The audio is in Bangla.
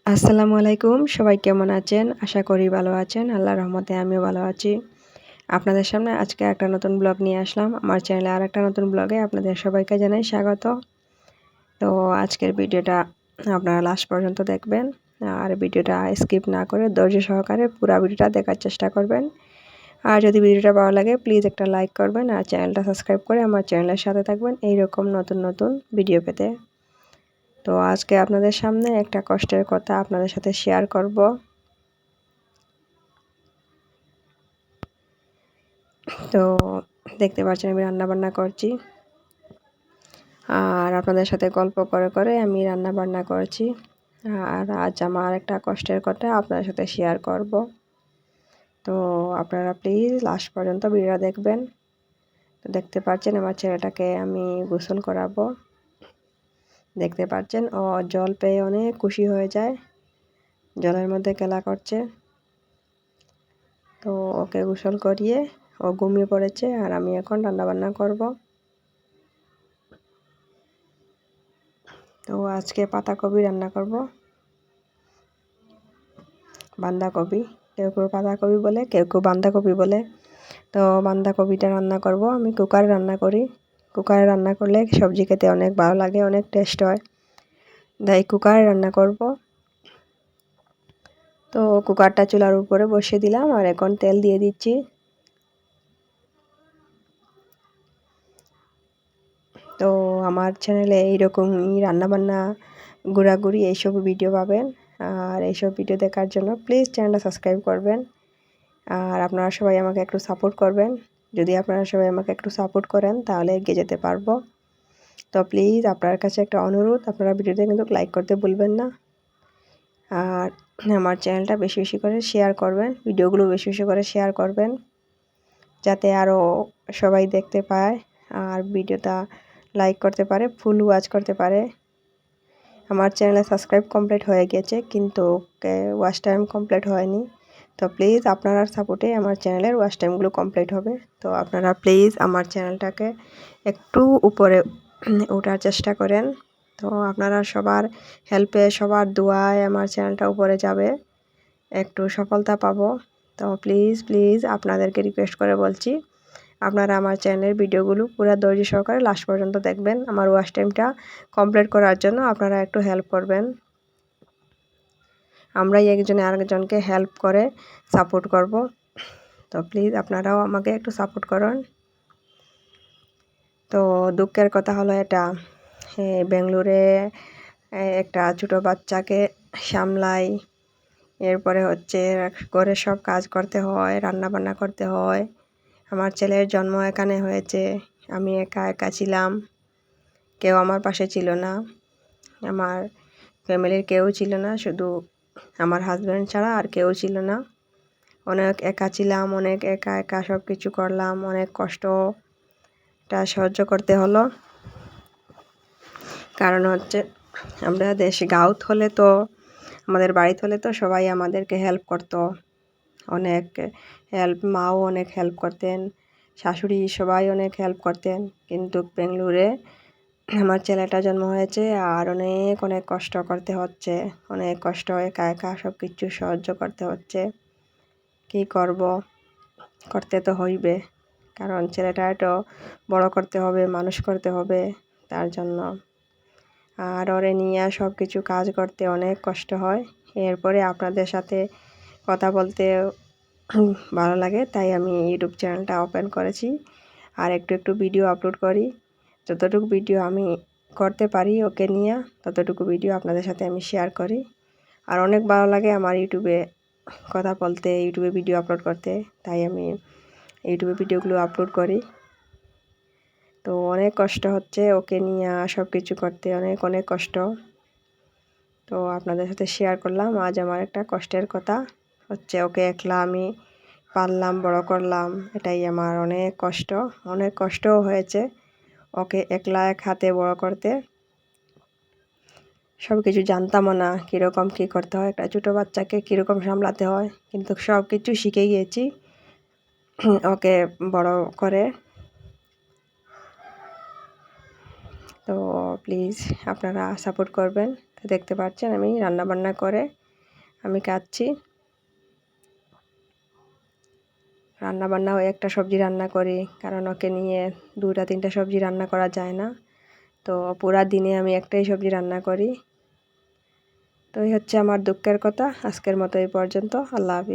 আসসালামু আলাইকুম। সবাই কেমন আছেন? আশা করি ভালো আছেন। আল্লাহর রহমতে আমিও ভালো আছি। আপনাদের সামনে আজকে একটা নতুন ব্লগ নিয়ে আসলাম। আমার চ্যানেলে আরেকটা নতুন ব্লগে আপনাদের সবাইকে জানাই স্বাগত। তো আজকের ভিডিওটা আপনারা লাস্ট পর্যন্ত দেখবেন। আর ভিডিওটা স্কিপ না করে ধৈর্য সহকারে পুরা ভিডিওটা দেখার চেষ্টা করবেন। আর যদি ভিডিওটা ভালো লাগে প্লিজ একটা লাইক করবেন আর চ্যানেলটা সাবস্ক্রাইব করে আমার চ্যানেলের সাথে থাকবেন এইরকম নতুন নতুন ভিডিও পেতে। তো আজকে আপনাদের সামনে একটা কষ্টের কথা আপনাদের সাথে শেয়ার করব। তো দেখতে পাচ্ছেন আমি রান্না বান্না করছি আর আপনাদের সাথে গল্প করে করে আমি রান্না বান্না করছি। আর আজ আমার একটা কষ্টের কথা আপনাদের সাথে শেয়ার করব। তো আপনারা প্লিজ লাস্ট পর্যন্ত ভিডিওটা দেখবেন। তো দেখতে পাচ্ছেন আমার ছেলেটাকে আমি গোসল করাবো। দেখতে পাচ্ছেন ও জল পেয়ে অনেক খুশি হয়ে যায়, জলের মধ্যে খেলা করছে। তো ওকে গোসল করিয়ে ও ঘুমিয়ে পড়েছে আর আমি এখন রান্না বান্না করব। তো আজকে পাতাকপি রান্না করব, বাঁধাকপি, কেউ কেউ পাতাকপি বলে, কেউ কেউ বাঁধাকপি বলে। তো বাঁধাকপিটা রান্না করব, আমি কুকারে রান্না করি। কুকারে রান্না করলে সবজি খেতে অনেক ভালো লাগে, অনেক টেস্ট হয়, তাই কুকারে রান্না করব। তো কুকারটা চুলার উপরে বসিয়ে দিলাম আর এখন তেল দিয়ে দিচ্ছি। তো আমার চ্যানেলে এইরকমই রান্নাবান্না, ঘোরাঘুরি এইসব ভিডিও পাবেন। আর এইসব ভিডিও দেখার জন্য প্লিজ চ্যানেলটা সাবস্ক্রাইব করবেন। আর আপনারা সবাই আমাকে একটু সাপোর্ট করবেন। যদি আপনারা সবাই আমাকে একটু সাপোর্ট করেন তাহলে এগিয়ে যেতে পারবো। তো প্লিজ আপনার কাছে একটা অনুরোধ, আপনারা ভিডিওতে কিন্তু লাইক করতে ভুলবেন না। আর আমার চ্যানেলটা বেশি বেশি করে শেয়ার করবেন, ভিডিওগুলো বেশি বেশি করে শেয়ার করবেন যাতে আরও সবাই দেখতে পায় আর ভিডিওটা লাইক করতে পারে, ফুল ওয়াচ করতে পারে। আমার চ্যানেলে সাবস্ক্রাইব কমপ্লিট হয়ে গেছে কিন্তু ওয়াচ টাইম কমপ্লিট হয়নি। তো প্লিজ আপনারা সাপোর্টে আমার চ্যানেলের ওয়াচ টাইমগুলো কমপ্লিট হবে। তো আপনারা প্লিজ আমার চ্যানেলটাকে একটু উপরে ওঠার চেষ্টা করেন। তো আপনারা সবার হেল্পে, সবার দোয়ায় আমার চ্যানেলটা উপরে যাবে, একটু সফলতা পাবো। তো প্লিজ প্লিজ আপনাদেরকে রিকোয়েস্ট করে বলছি, আপনারা আমার চ্যানেলের ভিডিওগুলো পুরো ধৈর্য সহকারে লাস্ট পর্যন্ত দেখবেন। আমার ওয়াচ টাইমটা কমপ্লিট করার জন্য আপনারা একটু হেল্প করবেন। আমরাই একজনে আরেকজনকে হেল্প করে সাপোর্ট করব। তো প্লিজ আপনারাও আমাকে একটু সাপোর্ট করুন। তো দুঃখের কথা হলো এটা, বেঙ্গালুরে একটা ছোটো বাচ্চাকে সামলাই, এরপরে হচ্ছে ঘরে সব কাজ করতে হয়, রান্না বান্না করতে হয়। আমার ছেলের জন্ম এখানে হয়েছে, আমি একা একা ছিলাম, কেউ আমার পাশে ছিল না, আমার ফ্যামিলির কেউ ছিল না, শুধু আমার হাজব্যান্ড ছাড়া আর কেউ ছিল না। অনেক একা ছিলাম, অনেক একা একা সব কিছু করলাম, অনেক কষ্টটা সহ্য করতে হলো। কারণ হচ্ছে আমরা গাঁৱত হলে তো, আমাদের বাড়িতে হলে তো সবাই আমাদেরকে হেল্প করতো, অনেক হেল্প, মাও অনেক হেল্প করতেন, শাশুড়ি সবাই অনেক হেল্প করতেন। কিন্তু বেঙ্গালুরে আমার ছেলেটা জন্ম হয়েছে আর অনেক অনেক কষ্ট করতে হচ্ছে, অনেক কষ্ট, একা একা সব কিছু সহ্য করতে হচ্ছে। কী করব, করতে তো হইবে, কারণ ছেলেটা তো বড় করতে হবে, মানুষ করতে হবে, তার জন্য। আর ওরে নিয়ে সব কিছু কাজ করতে অনেক কষ্ট হয়। এরপরে আপনাদের সাথে কথা বলতে ভালো লাগে, তাই আমি ইউটিউব চ্যানেলটা ওপেন করেছি আর একটু একটু ভিডিও আপলোড করি। যতটুকু ভিডিও আমি করতে পারি ওকে নিয়ে ততটুকু ভিডিও আপনাদের সাথে আমি শেয়ার করি। আর অনেক ভালো লাগে আমার ইউটিউবে কথা বলতে, ইউটিউবে ভিডিও আপলোড করতে, তাই আমি ইউটিউবে ভিডিওগুলো আপলোড করি। তো অনেক কষ্ট হচ্ছে ওকে নিয়ে সব কিছু করতে, অনেক অনেক কষ্ট। তো আপনাদের সাথে শেয়ার করলাম আজ আমার একটা কষ্টের কথা। হচ্ছে ওকে একলা আমি পাললাম, বড় করলাম, এটাই আমার অনেক কষ্ট, অনেক কষ্টও হয়েছে ওকে একলা এক হাতে বড় করতে। সব কিছু জানতামও না কীরকম কী করতে হয়, একটা ছোটো বাচ্চাকে কীরকম সামলাতে হয়, কিন্তু সব কিছু শিখে গিয়েছি ওকে বড় করে। তো প্লিজ আপনারা সাপোর্ট করবেন। তো দেখতে পাচ্ছেন আমি রান্না বান্না করে আমি খাচ্ছি। রান্না বান্নাও একটা সবজি রান্না করি, কারণ ওকে নিয়ে 2টা 3টা সবজি রান্না করা যায় না। তো পুরা দিনে আমি একটাই সবজি রান্না করি। তো এই হচ্ছে আমার দুঃখের কথা। আজকের মতো এই পর্যন্ত। আল্লাহ হাফিজ।